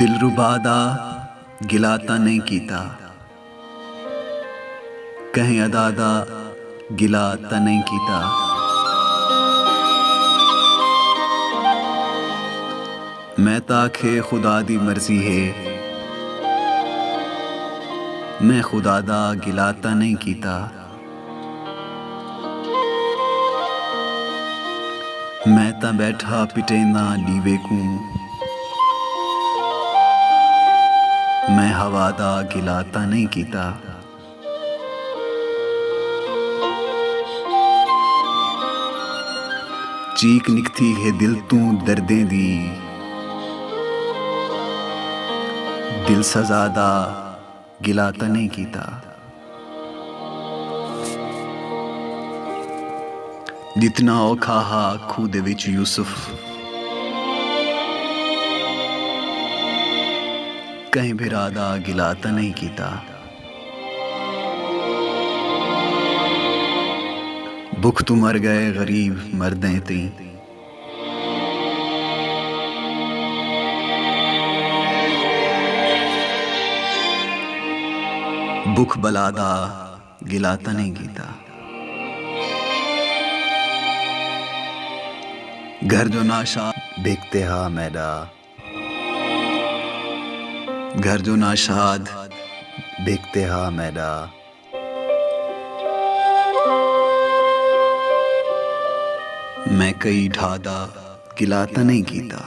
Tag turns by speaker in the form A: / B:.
A: दिलरुबादा गिला नहीं कीता, कहीं अदादा गिला नहीं कीता। मैं ताखे खुदा दी मर्जी है, मैं खुदा दा गिला नहीं कीता। मैं ता बैठा पिटेंदा लीवे को, मैं हवा दा गिला नहीं कीता। चीक निकती है दिल तू दर्दें दी, दिल सजादा गिला नहीं कीता। जितना औखा हा खूह दे विच यूसुफ, कहीं बिरादा गिला नहीं कीता। भुख तू मर गए गरीब मरदें ती, भुख बलादा गिला नहीं कीता। घर जो नाशाद देखते हा मैडा, घर जो नाशाद देखते हा मैडा। मैं कई ढादा गिला नहीं कीता।